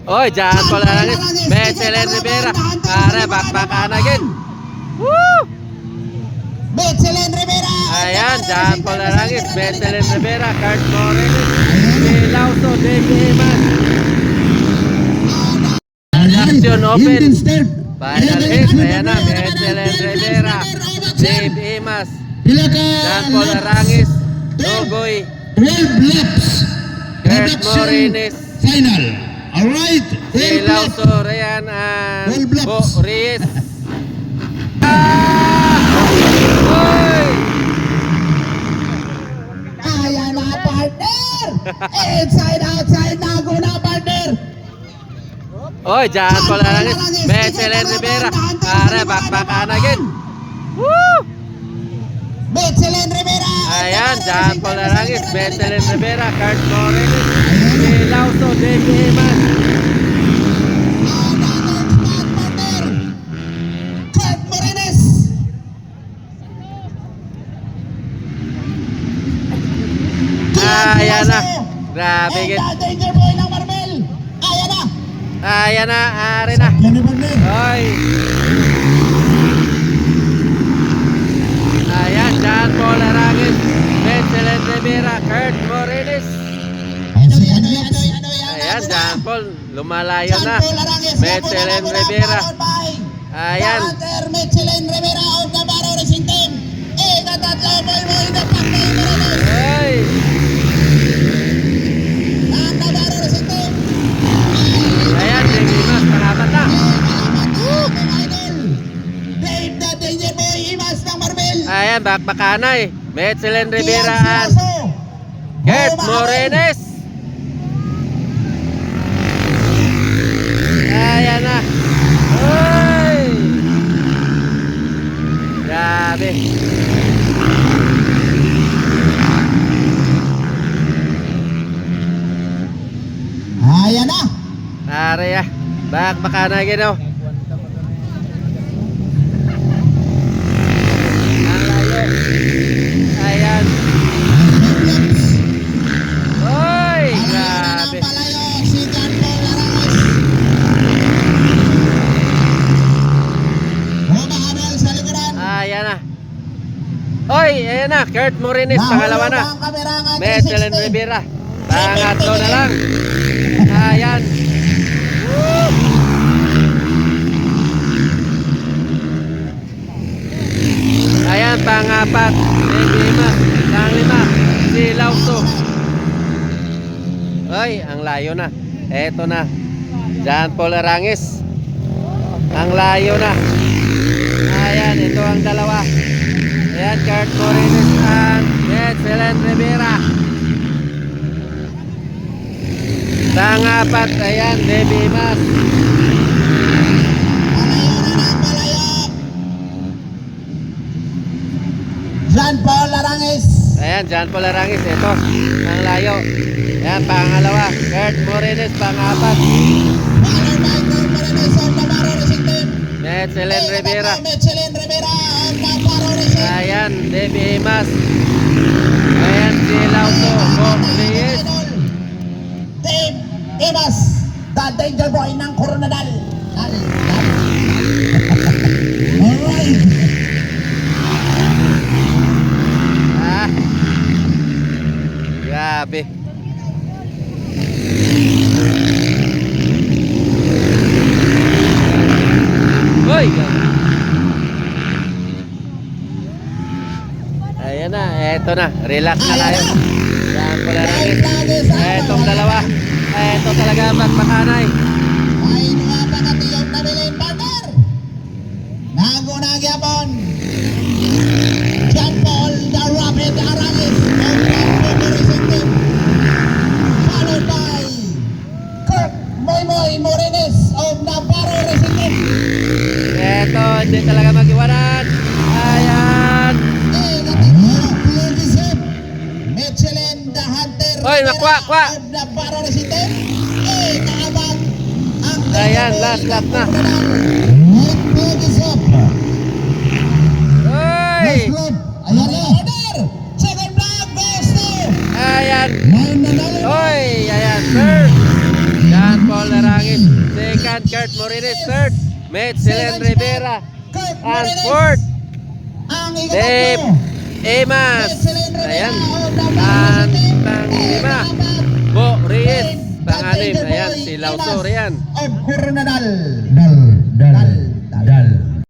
Oy, John Paul Arangis. Mechelen Rivera. Are, bakbakan again. Woo! Mechelen Rivera. Ayan, John Paul Arangis. Mechelen Rivera. Kurt Morales. Si Lauso, Davey Eman. Action open. Final hit. Ayan na, Mechelen Rivera. Dave Emas. John Paul Arangis. Logoy. 12 laps. Kurt Morales. Final. Alright. Si Lauso, Ryan, and Bo Reyes. Oy! Ayan na, partner. Inside, outside na ako na, partner. Oy, John Paul Arangis. Mechelen Rivera. Are, bakbakan again. Woo! Mechelen Rivera. Ayan, John Paul Arangis. Mechelen Rivera. Kurt Morales. Si Lauso, Davey Eman. Kurt Morales. Ayan na. Grabe git. Danger boy ng Marvel. Ayan na. Ayan na, are na. Oy. Ayan, John Paul Arangis. Mechelen Rivera. Kurt Morales. Ayan, John Paul. Lumalayo na. Mechelen Rivera. Ayan. Mechelen Rivera of the Baro Racing Team. Ikatatlo boy na Pacboy Morales. Oy. Ang the Baro Racing Team. Ayan, Davey Emas. Kalaban na. Dave the Danger Boy Imas ng Marvel. Ayan, bakbakanay. Mechelen Rivera and Kurt Morales. Ayan na. Oy! Grabe. Ayan na. Are ya. Bakbakanay gino. Ang layo. Ayan. Oy! Grabe. Si John Paul Arangis. Humahabol sa likuran. Ayan na. Oy! Ayan na. Kurt Morales. Pangalawa na. Mechelen Rivera. Pangatlo na lang. Ayan. Woo! Ayan, pangapat. Davey Emas. Panglima. Si Lauso. Ay, ang layo na. Eto na. John Paul Arangis. Ang layo na. Ayan, ito ang dalawa. Ayan, Kurt Morales and Mechelen Rivera. Pangapat, ayan, Davey Emas. John Paul Arangis. Ayan, John Paul Arangis. Ito, ang layo. Ayan, pangalawa. Kurt Morales, pangapat. Followed by Kurt Morales of the Baro Racing Team. Mechelen Rivera. Mechelen Rivera of the Baro Racing. Ayan, Davey Emas. Ayan, si Lauso. Bo Reyes. Dave Emas, the Danger Boy ng Coronadal. Alright. Ah. Grabe. Hoy! Ayan na, eto na. Relax na tayo. Yan pala rin. Etong dalawa. Eto talaga ang magpakanay. Ay, nga pa katiyong nabilin, partner. Nagunag-yapon. John Paul, the Rapid Arangis of the Racing Team. Followed by Kurt Moymoy Morales of Navarro Racing Team. Eto, hindi talaga mag-iwanan. Ayan. Mechelen, the Hunter. Oy, nakwa, kwa. Of Navarro Racing Team. Kaabang ang Ayan, last lap na. Oy! Ayan na, order! Second block goes to Ayan. Nine na. Oy, ayan, sir. John Paul Arangis. Ayan, Kurt Morines third. Metzelen Seventh Rivera. spot, Kurt And Morines. fourth, Ang Dave ikatatlo, Emas. Metzelen Rivera Ayan. of the Ang Racing Team. pang-lima, Bo Reyes. Pang-anim, ayan, si Lausor yan. Of Coronadal. Dal.